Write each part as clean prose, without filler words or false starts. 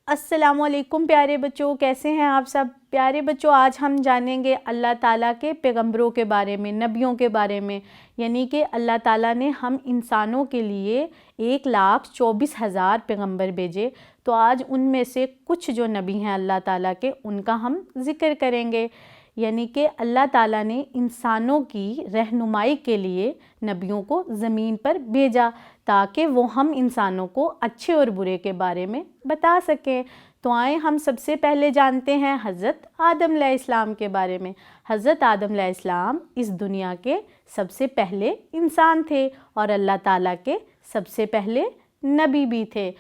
السلام علیکم پیارے بچوں، کیسے ہیں آپ سب؟ پیارے بچوں، آج ہم جانیں گے اللہ تعالیٰ کے پیغمبروں کے بارے میں، نبیوں کے بارے میں، یعنی کہ اللہ تعالیٰ نے ہم انسانوں کے لیے 1,24,000 پیغمبر بھیجے۔ تو آج ان میں سے کچھ جو نبی ہیں اللہ تعالیٰ کے، ان کا ہم ذکر کریں گے۔ یعنی کہ اللہ تعالیٰ نے انسانوں کی رہنمائی کے لیے نبیوں کو زمین پر بھیجا تاکہ وہ ہم انسانوں کو اچھے اور برے کے بارے میں بتا سکیں۔ تو آئیں ہم سب سے پہلے جانتے ہیں حضرت آدم علیہ السلام کے بارے میں۔ حضرت آدم علیہ السلام اس دنیا کے سب سے پہلے انسان تھے اور اللہ تعالیٰ کے سب سے پہلے نبی بھی تھے۔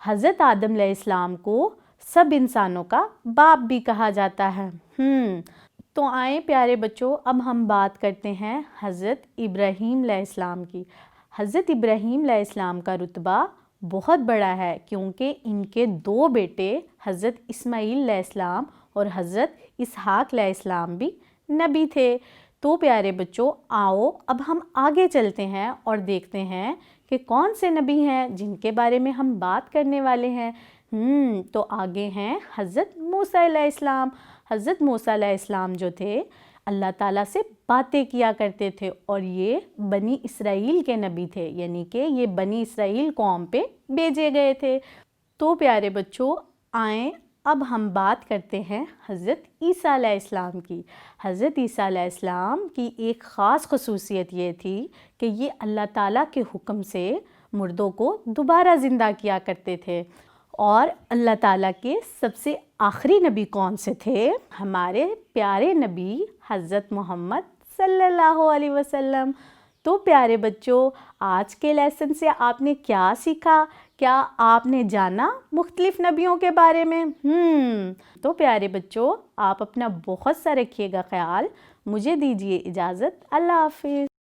حضرت آدم علیہ السلام کو سب انسانوں کا باپ بھی کہا جاتا ہے۔ تو آئیں پیارے بچوں، اب ہم بات کرتے ہیں حضرت ابراہیم علیہ السلام کی۔ حضرت ابراہیم علیہ السلام کا رتبہ بہت بڑا ہے کیونکہ ان کے 2 بیٹے حضرت اسماعیل علیہ السلام اور حضرت اسحاق علیہ السلام بھی نبی تھے۔ تو پیارے بچوں، آؤ اب ہم آگے چلتے ہیں اور دیکھتے ہیں کہ کون سے نبی ہیں جن کے بارے میں ہم بات کرنے والے ہیں۔ تو آگے ہیں حضرت موسیٰ علیہ السلام۔ حضرت موسیٰ علیہ السلام جو تھے اللہ تعالیٰ سے باتیں کیا کرتے تھے اور یہ بنی اسرائیل کے نبی تھے، یعنی کہ یہ بنی اسرائیل قوم پہ بھیجے گئے تھے۔ تو پیارے بچوں، آئیں اب ہم بات کرتے ہیں حضرت عیسیٰ علیہ السلام کی۔ حضرت عیسیٰ علیہ السلام کی ایک خاص خصوصیت یہ تھی کہ یہ اللہ تعالیٰ کے حکم سے مردوں کو دوبارہ زندہ کیا کرتے تھے۔ اور اللہ تعالیٰ کے سب سے آخری نبی کون سے تھے؟ ہمارے پیارے نبی حضرت محمد صلی اللہ علیہ وسلم۔ تو پیارے بچوں، آج کے لیسن سے آپ نے کیا سیکھا؟ کیا آپ نے جانا مختلف نبیوں کے بارے میں؟ تو پیارے بچوں، آپ اپنا بہت سا رکھیے گا خیال۔ مجھے دیجیے اجازت۔ اللہ حافظ۔